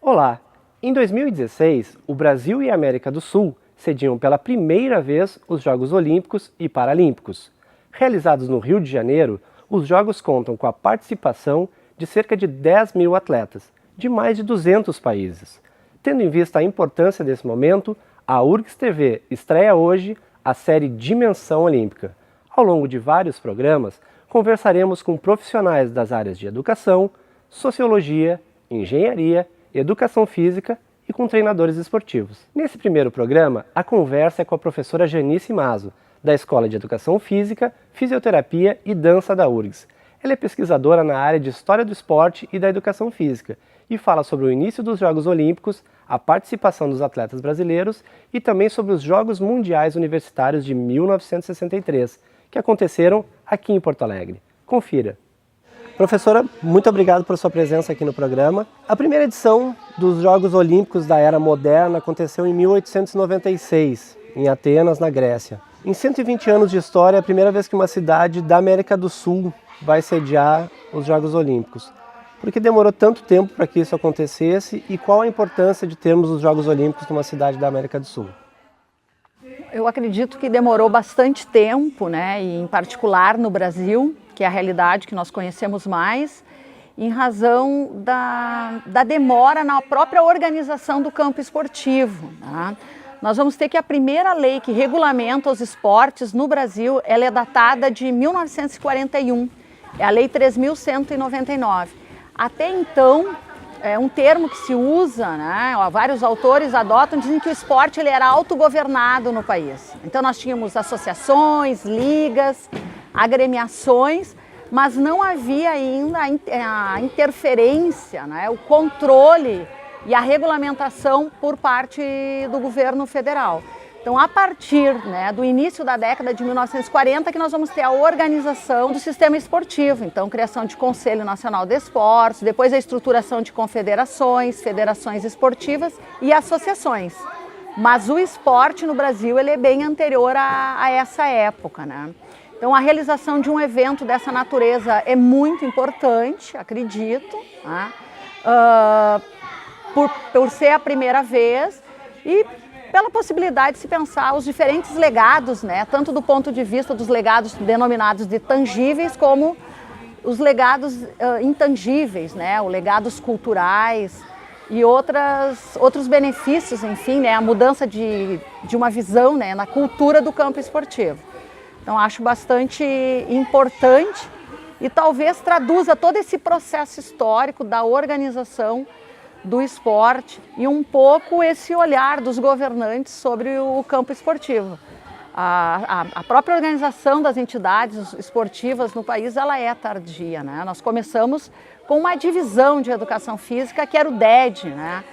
Olá! Em 2016, o Brasil e a América do Sul sediam pela primeira vez os Jogos Olímpicos e Paralímpicos. Realizados no Rio de Janeiro, os Jogos contam com a participação de cerca de 10 mil atletas, de mais de 200 países. Tendo em vista a importância desse momento, a URGS TV estreia hoje a série Dimensão Olímpica. Ao longo de vários programas, conversaremos com profissionais das áreas de educação, sociologia, engenharia, educação física e com treinadores esportivos. Nesse primeiro programa, a conversa é com a professora Janice Mazo, da Escola de Educação Física, Fisioterapia e Dança da URGS. Ela é pesquisadora na área de História do Esporte e da Educação Física e fala sobre o início dos Jogos Olímpicos, a participação dos atletas brasileiros e também sobre os Jogos Mundiais Universitários de 1963, que aconteceram aqui em Porto Alegre. Confira! Professora, muito obrigado por sua presença aqui no programa. A primeira edição dos Jogos Olímpicos da Era Moderna aconteceu em 1896, em Atenas, na Grécia. Em 120 anos de história, é a primeira vez que uma cidade da América do Sul vai sediar os Jogos Olímpicos. Por que demorou tanto tempo para que isso acontecesse e qual a importância de termos os Jogos Olímpicos numa cidade da América do Sul? Eu acredito que demorou bastante tempo, né? E em particular no Brasil, que é a realidade que nós conhecemos mais, em razão da demora na própria organização do campo esportivo. Tá? Nós vamos ter que a primeira lei que regulamenta os esportes no Brasil, ela é datada de 1941, é a Lei 3.199. Até então, é um termo que se usa, né? Vários autores adotam, dizem que o esporte ele era autogovernado no país. Então nós tínhamos associações, ligas, agremiações, mas não havia ainda a interferência, né? O controle e a regulamentação por parte do governo federal. Então, a partir, né, do início da década de 1940, que nós vamos ter a organização do sistema esportivo. Então, criação de Conselho Nacional de Esportes, depois a estruturação de confederações, federações esportivas e associações. Mas o esporte no Brasil ele é bem anterior a essa época, né? Então, a realização de um evento dessa natureza é muito importante, acredito, né? Por ser a primeira vez e pela possibilidade de se pensar os diferentes legados, né? Tanto do ponto de vista dos legados denominados de tangíveis, como os legados intangíveis, né? Os legados culturais e outros benefícios, enfim, né? A mudança de uma visão, né? Na cultura do campo esportivo. Então, acho bastante importante e talvez traduza todo esse processo histórico da organização do esporte e um pouco esse olhar dos governantes sobre o campo esportivo. A própria organização das entidades esportivas no país ela é tardia, né? Nós começamos com uma divisão de educação física que era o DED, né?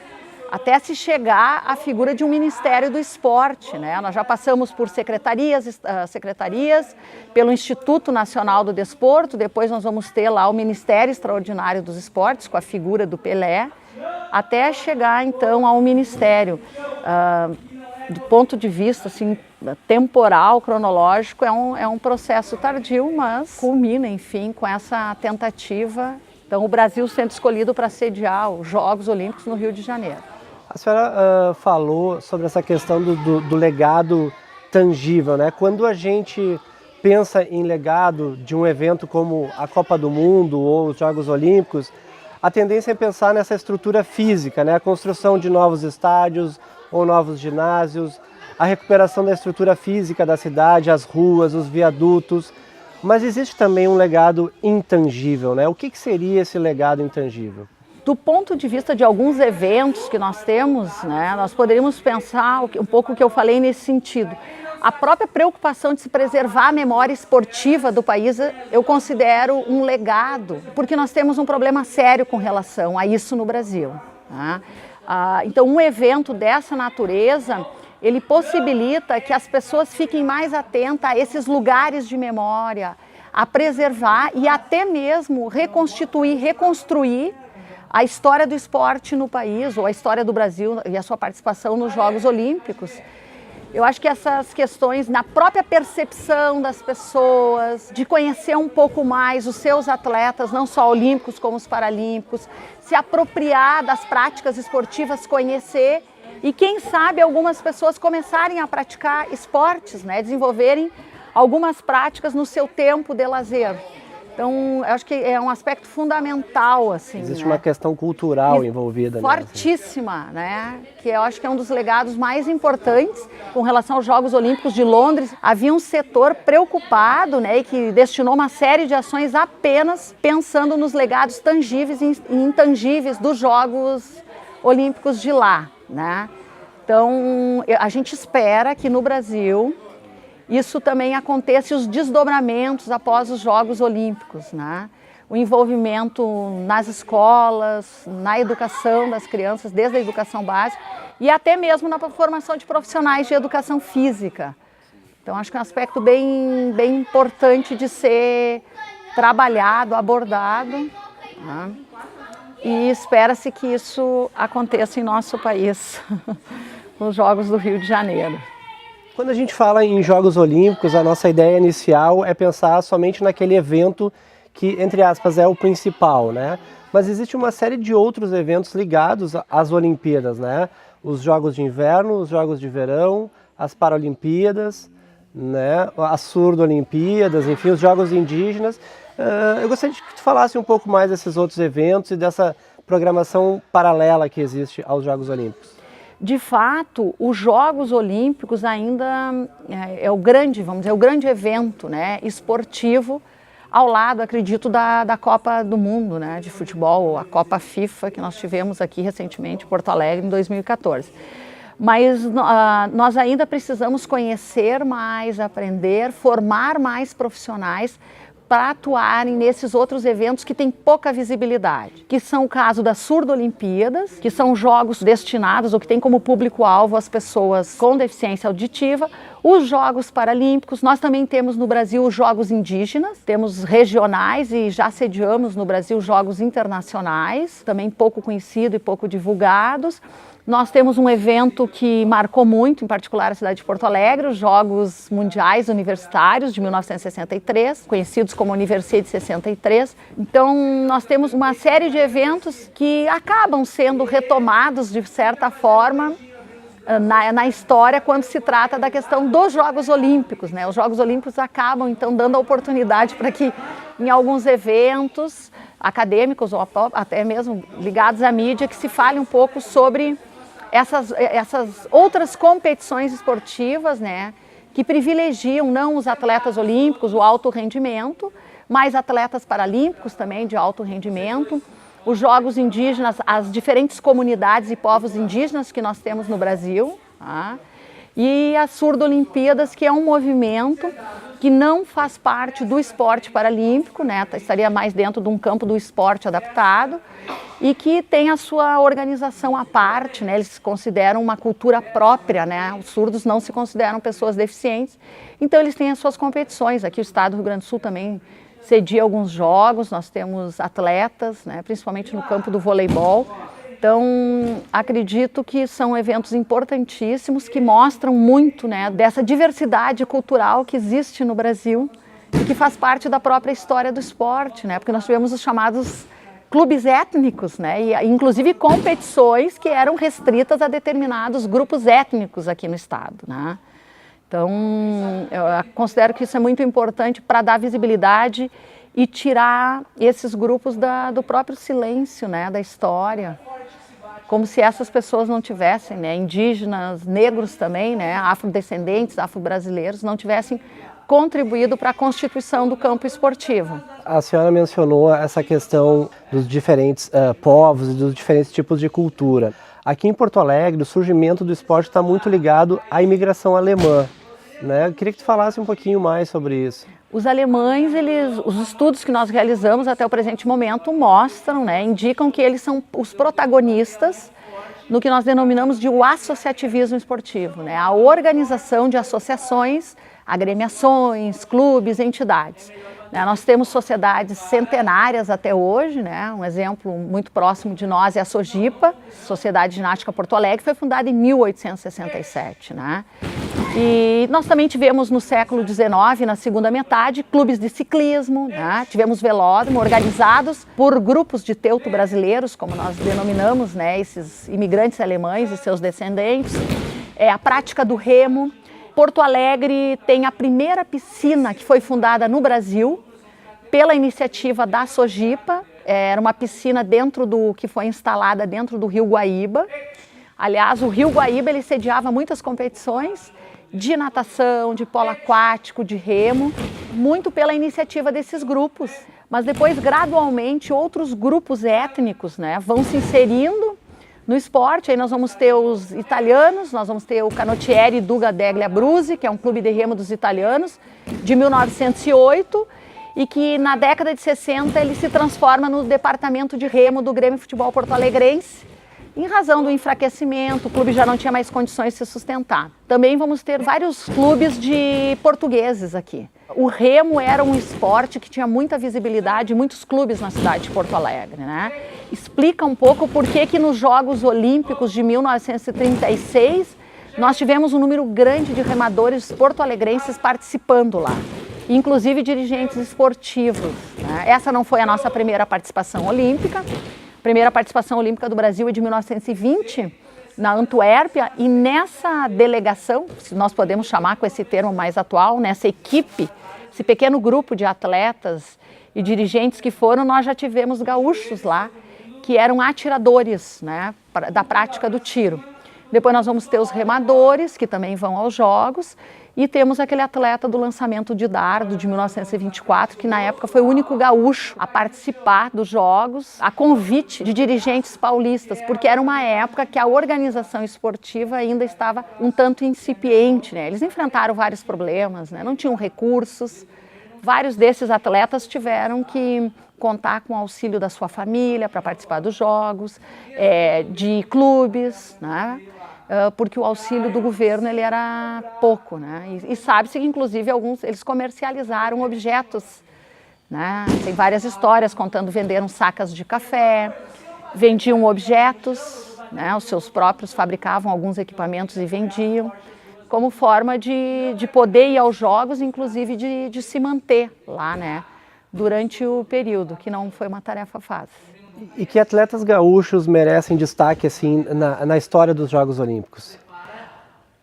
Até se chegar à figura de um Ministério do Esporte, né? Nós já passamos por secretarias, pelo Instituto Nacional do Desporto, depois nós vamos ter lá o Ministério Extraordinário dos Esportes, com a figura do Pelé, até chegar então ao Ministério. Do ponto de vista assim, temporal, cronológico, é um processo tardio, mas culmina, enfim, com essa tentativa. Então, o Brasil sendo escolhido para sediar os Jogos Olímpicos no Rio de Janeiro. A senhora falou sobre essa questão do legado tangível, né? Quando a gente pensa em legado de um evento como a Copa do Mundo ou os Jogos Olímpicos, a tendência é pensar nessa estrutura física, né? A construção de novos estádios ou novos ginásios, a recuperação da estrutura física da cidade, as ruas, os viadutos. Mas existe também um legado intangível, né? O que seria esse legado intangível? Do ponto de vista de alguns eventos que nós temos, né, nós poderíamos pensar um pouco o que eu falei nesse sentido. A própria preocupação de se preservar a memória esportiva do país, eu considero um legado, porque nós temos um problema sério com relação a isso no Brasil. Tá? Então, um evento dessa natureza, ele possibilita que as pessoas fiquem mais atentas a esses lugares de memória, a preservar e até mesmo reconstituir, reconstruir a história do esporte no país, ou a história do Brasil e a sua participação nos Jogos Olímpicos. Eu acho que essas questões na própria percepção das pessoas, de conhecer um pouco mais os seus atletas, não só olímpicos como os paralímpicos, se apropriar das práticas esportivas, conhecer e quem sabe algumas pessoas começarem a praticar esportes, né? Desenvolverem algumas práticas no seu tempo de lazer. Então, eu acho que é um aspecto fundamental, assim. Existe né? uma questão cultural envolvida, fortíssima, né? Que eu acho que é um dos legados mais importantes com relação aos Jogos Olímpicos de Londres. Havia um setor preocupado, né, e que destinou uma série de ações apenas pensando nos legados tangíveis e intangíveis dos Jogos Olímpicos de lá, né? Então, a gente espera que no Brasil isso também aconteça, os desdobramentos após os Jogos Olímpicos, né? O envolvimento nas escolas, na educação das crianças, desde a educação básica e até mesmo na formação de profissionais de educação física. Então, acho que é um aspecto bem importante de ser trabalhado, abordado, né? E espera-se que isso aconteça em nosso país, nos Jogos do Rio de Janeiro. Quando a gente fala em Jogos Olímpicos, a nossa ideia inicial é pensar somente naquele evento que, entre aspas, é o principal, né? Mas existe uma série de outros eventos ligados às Olimpíadas, né? Os Jogos de Inverno, os Jogos de Verão, as Paralimpíadas, né? As Surdo-Olimpíadas, enfim, os Jogos Indígenas. Eu gostaria de que tu falasse um pouco mais desses outros eventos e dessa programação paralela que existe aos Jogos Olímpicos. De fato, os Jogos Olímpicos ainda é o grande, vamos dizer, o grande evento, né, esportivo, ao lado, acredito, da Copa do Mundo, né, de futebol, a Copa FIFA, que nós tivemos aqui recentemente em Porto Alegre, em 2014. Mas nós ainda precisamos conhecer mais, aprender, formar mais profissionais para atuarem nesses outros eventos que têm pouca visibilidade, que são o caso das Surdo-Olimpíadas, que são jogos destinados ou que têm como público-alvo as pessoas com deficiência auditiva, os Jogos Paralímpicos, nós também temos no Brasil os Jogos Indígenas, temos regionais e já sediamos no Brasil Jogos Internacionais, também pouco conhecidos e pouco divulgados. Nós temos um evento que marcou muito, em particular a cidade de Porto Alegre, os Jogos Mundiais Universitários de 1963, conhecidos como Universiade de 63. Então, nós temos uma série de eventos que acabam sendo retomados, de certa forma, na história quando se trata da questão dos Jogos Olímpicos, né? Os Jogos Olímpicos acabam, então, dando a oportunidade para que, em alguns eventos acadêmicos ou até mesmo ligados à mídia, que se fale um pouco sobre essas outras competições esportivas, né, que privilegiam não os atletas olímpicos, o alto rendimento, mas atletas paralímpicos também de alto rendimento, os Jogos Indígenas, as diferentes comunidades e povos indígenas que nós temos no Brasil, tá? E as Surdo-Olimpíadas, que é um movimento que não faz parte do esporte paralímpico, né? Estaria mais dentro de um campo do esporte adaptado e que tem a sua organização à parte, né? Eles se consideram uma cultura própria, né? Os surdos não se consideram pessoas deficientes, então eles têm as suas competições. Aqui o estado do Rio Grande do Sul também cedia alguns jogos, nós temos atletas, né? Principalmente no campo do voleibol. Então, acredito que são eventos importantíssimos que mostram muito, né, dessa diversidade cultural que existe no Brasil e que faz parte da própria história do esporte, né? Porque nós tivemos os chamados clubes étnicos, né? E inclusive competições que eram restritas a determinados grupos étnicos aqui no estado, né? Então, eu considero que isso é muito importante para dar visibilidade e tirar esses grupos do próprio silêncio, né, da história. Como se essas pessoas não tivessem, né, indígenas, negros também, né, afrodescendentes, afro-brasileiros, não tivessem contribuído para a constituição do campo esportivo. A senhora mencionou essa questão dos diferentes povos e dos diferentes tipos de cultura. Aqui em Porto Alegre, o surgimento do esporte está muito ligado à imigração alemã, né? Eu queria que tu falasse um pouquinho mais sobre isso. Os alemães, os estudos que nós realizamos até o presente momento mostram, né, indicam que eles são os protagonistas no que nós denominamos de o associativismo esportivo, né, a organização de associações, agremiações, clubes, entidades. Nós temos sociedades centenárias até hoje, né? Um exemplo muito próximo de nós é a SOGIPA, Sociedade Ginástica Porto Alegre, que foi fundada em 1867, né? E nós também tivemos no século XIX, na segunda metade, clubes de ciclismo, né? Tivemos velódromo organizados por grupos de teuto-brasileiros, como nós denominamos, né? Esses imigrantes alemães e seus descendentes. A prática do remo. Porto Alegre tem a primeira piscina que foi fundada no Brasil pela iniciativa da Sojipa. Era uma piscina que foi instalada dentro do Rio Guaíba. Aliás, o Rio Guaíba ele sediava muitas competições de natação, de polo aquático, de remo, muito pela iniciativa desses grupos. Mas depois, gradualmente, outros grupos étnicos, né, vão se inserindo no esporte. Aí nós vamos ter os italianos, nós vamos ter o Canottieri Duga degli Abruzzi, que é um clube de remo dos italianos, de 1908, e que na década de 60 ele se transforma no departamento de remo do Grêmio Futebol Porto Alegrense, em razão do enfraquecimento, o clube já não tinha mais condições de se sustentar. Também vamos ter vários clubes de portugueses aqui. O remo era um esporte que tinha muita visibilidade, muitos clubes na cidade de Porto Alegre, né? Explica um pouco por que nos Jogos Olímpicos de 1936 nós tivemos um número grande de remadores porto-alegrenses participando lá, inclusive dirigentes esportivos, né? Essa não foi a nossa primeira participação olímpica. A primeira participação olímpica do Brasil é de 1920, na Antuérpia, e nessa delegação, se nós podemos chamar com esse termo mais atual, nessa equipe, esse pequeno grupo de atletas e dirigentes que foram, nós já tivemos gaúchos lá, que eram atiradores, né, da prática do tiro. Depois nós vamos ter os remadores, que também vão aos Jogos, e temos aquele atleta do lançamento de dardo de 1924, que na época foi o único gaúcho a participar dos Jogos, a convite de dirigentes paulistas, porque era uma época que a organização esportiva ainda estava um tanto incipiente, né? Eles enfrentaram vários problemas, né? Não tinham recursos. Vários desses atletas tiveram que contar com o auxílio da sua família para participar dos Jogos, de clubes, né? Porque o auxílio do governo ele era pouco, né? E sabe-se que inclusive eles comercializaram objetos, né? Tem várias histórias contando, venderam sacas de café, vendiam objetos, né? Os seus próprios fabricavam alguns equipamentos e vendiam, como forma de poder ir aos Jogos, inclusive de se manter lá, né? Durante o período, que não foi uma tarefa fácil. E que atletas gaúchos merecem destaque assim, na história dos Jogos Olímpicos?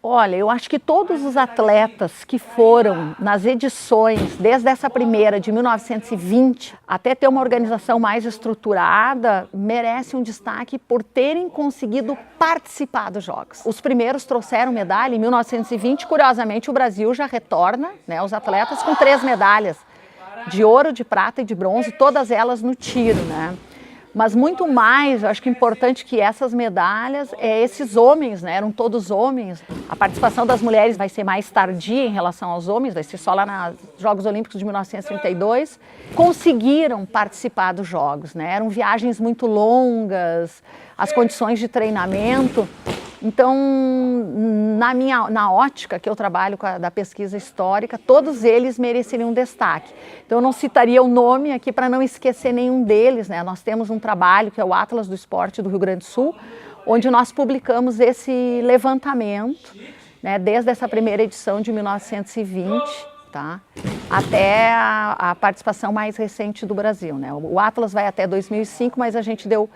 Olha, eu acho que todos os atletas que foram nas edições, desde essa primeira de 1920, até ter uma organização mais estruturada, merecem um destaque por terem conseguido participar dos Jogos. Os primeiros trouxeram medalha em 1920, curiosamente o Brasil já retorna, né, os atletas com 3 medalhas, de ouro, de prata e de bronze, todas elas no tiro, né? Mas muito mais, eu acho que importante que essas medalhas, esses homens, né, eram todos homens. A participação das mulheres vai ser mais tardia em relação aos homens, vai ser só lá nos Jogos Olímpicos de 1932. Conseguiram participar dos Jogos, né? Eram viagens muito longas, as condições de treinamento. Então, na ótica que eu trabalho da pesquisa histórica, todos eles mereceriam um destaque. Então, eu não citaria o nome aqui para não esquecer nenhum deles, né? Nós temos um trabalho que é o Atlas do Esporte do Rio Grande do Sul, onde nós publicamos esse levantamento, né, desde essa primeira edição de 1920, tá, até a participação mais recente do Brasil, né? O Atlas vai até 2005, mas a gente deu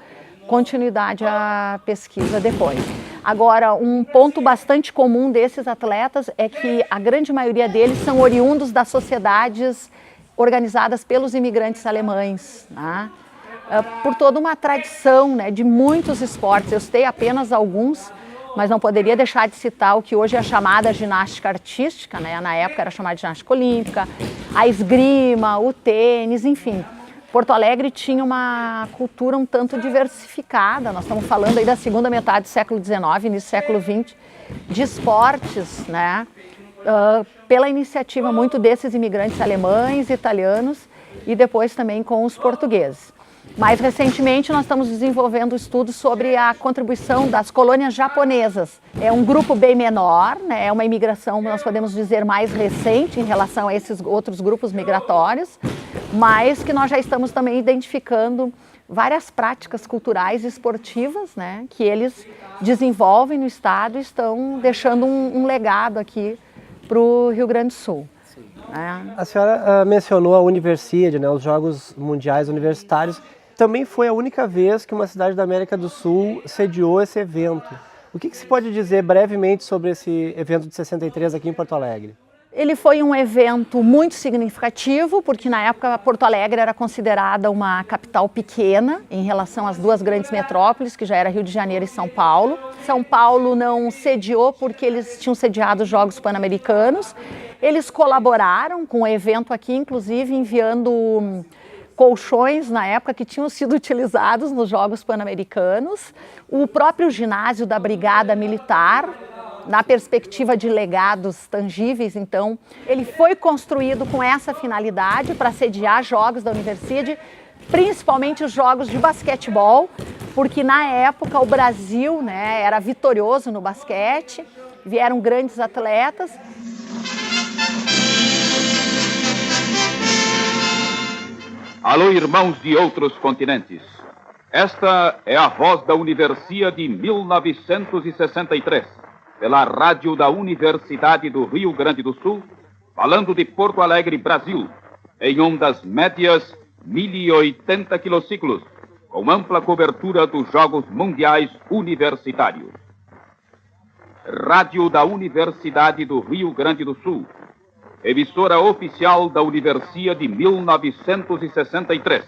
continuidade à pesquisa depois. Agora, um ponto bastante comum desses atletas é que a grande maioria deles são oriundos das sociedades organizadas pelos imigrantes alemães, né? Por toda uma tradição, né, de muitos esportes. Eu citei apenas alguns, mas não poderia deixar de citar o que hoje é chamada ginástica artística, né? Na época era chamada de ginástica olímpica, a esgrima, o tênis, enfim. Porto Alegre tinha uma cultura um tanto diversificada, nós estamos falando aí da segunda metade do século XIX, início do século XX, de esportes, né? Pela iniciativa muito desses imigrantes alemães, italianos e depois também com os portugueses. Mais recentemente nós estamos desenvolvendo estudos sobre a contribuição das colônias japonesas. É um grupo bem menor, né? É uma imigração, nós podemos dizer, mais recente em relação a esses outros grupos migratórios, mas que nós já estamos também identificando várias práticas culturais e esportivas, né, que eles desenvolvem no estado e estão deixando um legado aqui para o Rio Grande do Sul. A senhora mencionou a Universiade, né, os Jogos Mundiais Universitários. Também foi a única vez que uma cidade da América do Sul sediou esse evento. O que se pode dizer brevemente sobre esse evento de 63 aqui em Porto Alegre? Ele foi um evento muito significativo, porque na época Porto Alegre era considerada uma capital pequena em relação às duas grandes metrópoles, que já era Rio de Janeiro e São Paulo. São Paulo não sediou porque eles tinham sediado os Jogos Pan-Americanos. Eles colaboraram com o evento aqui, inclusive enviando colchões na época que tinham sido utilizados nos Jogos Pan-Americanos. O próprio ginásio da Brigada Militar, na perspectiva de legados tangíveis, então, ele foi construído com essa finalidade para sediar jogos da Universiade, principalmente os jogos de basquetebol, porque na época o Brasil, né, era vitorioso no basquete, vieram grandes atletas. Alô, irmãos de outros continentes. Esta é a voz da Universiade de 1963. Pela rádio da Universidade do Rio Grande do Sul, falando de Porto Alegre, Brasil, em ondas médias 1080 quilociclos, com ampla cobertura dos Jogos Mundiais Universitários. Rádio da Universidade do Rio Grande do Sul, emissora oficial da Universiade de 1963,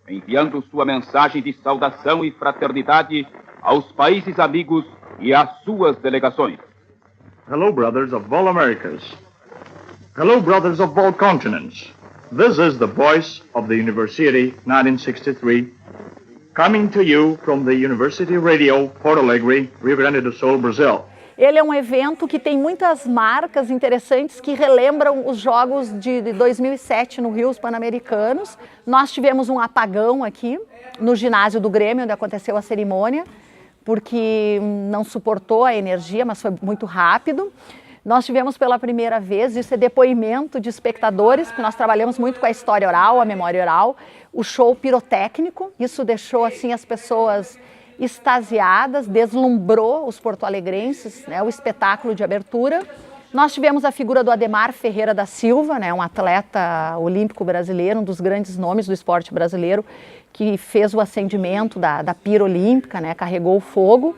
enviando sua mensagem de saudação e fraternidade aos países amigos e às suas delegações. Hello, brothers of all Americas. Hello, brothers of all continents. This is the voice of the University 1963, coming to you from the University Radio, Porto Alegre, Rio Grande do Sul, Brasil. Ele é um evento que tem muitas marcas interessantes que relembram os Jogos de 2007 no Rio, os Pan-Americanos. Nós tivemos um apagão aqui no ginásio do Grêmio, onde aconteceu a cerimônia, porque não suportou a energia, mas foi muito rápido. Nós tivemos pela primeira vez, isso é depoimento de espectadores, porque nós trabalhamos muito com a história oral, a memória oral, o show pirotécnico. Isso deixou assim as pessoas extasiadas, deslumbrou os porto-alegrenses, né, o espetáculo de abertura. Nós tivemos a figura do Ademar Ferreira da Silva, né, um atleta olímpico brasileiro, um dos grandes nomes do esporte brasileiro, que fez o acendimento da pira olímpica, né, carregou o fogo.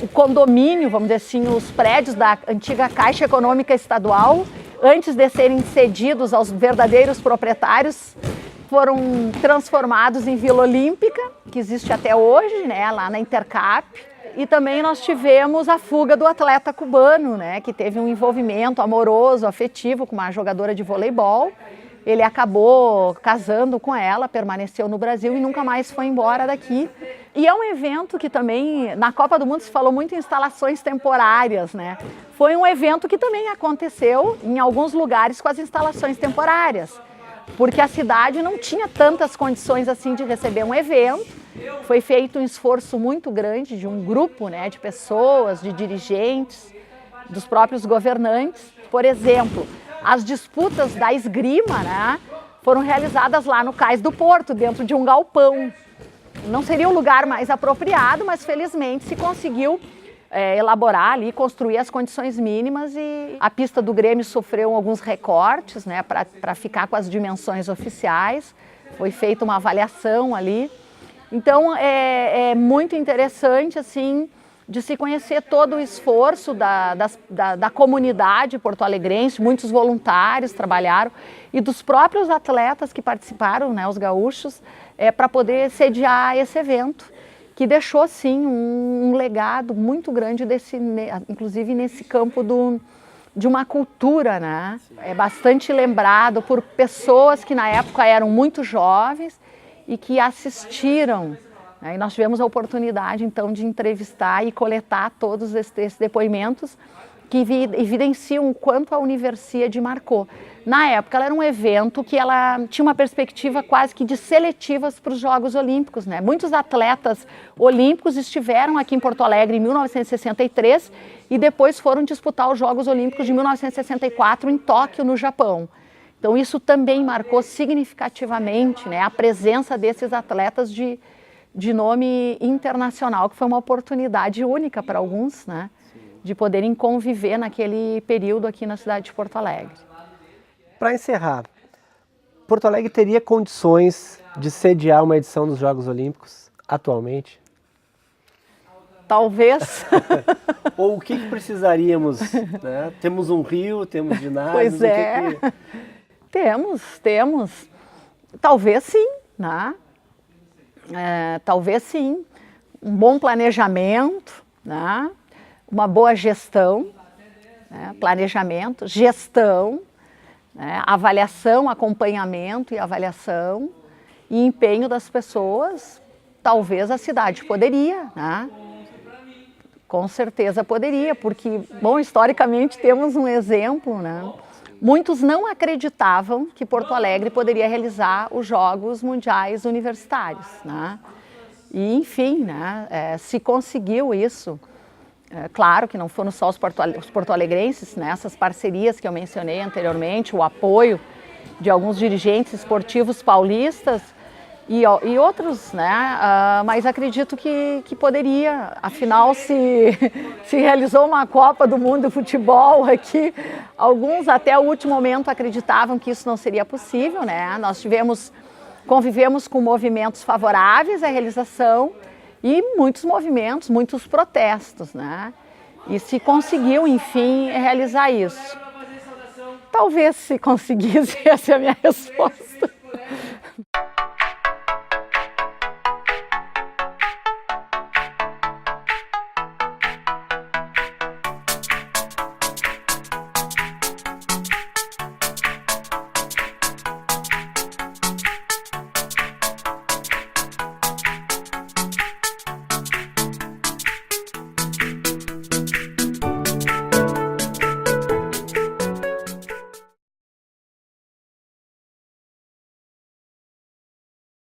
O condomínio, vamos dizer assim, os prédios da antiga Caixa Econômica Estadual, antes de serem cedidos aos verdadeiros proprietários, foram transformados em Vila Olímpica, que existe até hoje, né, lá na Intercap. E também nós tivemos a fuga do atleta cubano, né, que teve um envolvimento amoroso, afetivo com uma jogadora de voleibol. Ele acabou casando com ela, permaneceu no Brasil e nunca mais foi embora daqui. E é um evento que também, na Copa do Mundo se falou muito em instalações temporárias, né? Foi um evento que também aconteceu em alguns lugares com as instalações temporárias, porque a cidade não tinha tantas condições assim de receber um evento. Foi feito um esforço muito grande de um grupo, né, de pessoas, de dirigentes, dos próprios governantes. Por exemplo, as disputas da esgrima, né, foram realizadas lá no Cais do Porto, dentro de um galpão. Não seria o lugar mais apropriado, mas felizmente se conseguiu elaborar ali, construir as condições mínimas, e a pista do Grêmio sofreu alguns recortes, né, para ficar com as dimensões oficiais. Foi feita uma avaliação ali. Então é muito interessante assim, de se conhecer todo o esforço da comunidade porto-alegrense, muitos voluntários trabalharam, e dos próprios atletas que participaram, né, os gaúchos, para poder sediar esse evento, que deixou sim um legado muito grande, inclusive nesse campo de uma cultura, né? É bastante lembrado por pessoas que na época eram muito jovens e que assistiram. E nós tivemos a oportunidade, então, de entrevistar e coletar todos esses depoimentos que evidenciam o quanto a Universiade marcou. Na época, ela era um evento que ela tinha uma perspectiva quase que de seletivas para os Jogos Olímpicos, né? Muitos atletas olímpicos estiveram aqui em Porto Alegre em 1963 e depois foram disputar os Jogos Olímpicos de 1964 em Tóquio, no Japão. Então, isso também marcou significativamente, né, a presença desses atletas de nome internacional, que foi uma oportunidade única para alguns, né? de poderem conviver naquele período aqui na cidade de Porto Alegre. Para encerrar, Porto Alegre teria condições de sediar uma edição dos Jogos Olímpicos atualmente? Talvez. Ou o que precisaríamos? Né? Temos um rio, temos ginásios, Pois é. Temos. Talvez sim, né? Talvez sim. Um bom planejamento, né? Uma boa gestão, né? Planejamento, gestão, né? Avaliação, acompanhamento e avaliação e empenho das pessoas. Talvez a cidade poderia, né? Com certeza poderia, porque, bom, historicamente temos um exemplo, né? Muitos não acreditavam que Porto Alegre poderia realizar os Jogos Mundiais Universitários, né? E, enfim, né? Se conseguiu isso. Claro que não foram só os porto-alegrenses, né? Essas parcerias que eu mencionei anteriormente, o apoio de alguns dirigentes esportivos paulistas, e outros, né? Mas acredito que poderia, afinal se realizou uma Copa do Mundo de Futebol aqui, alguns até o último momento acreditavam que isso não seria possível, né? Nós convivemos com movimentos favoráveis à realização e muitos movimentos, muitos protestos, né? E se conseguiu, enfim, realizar isso. Talvez se conseguisse, essa é a minha resposta.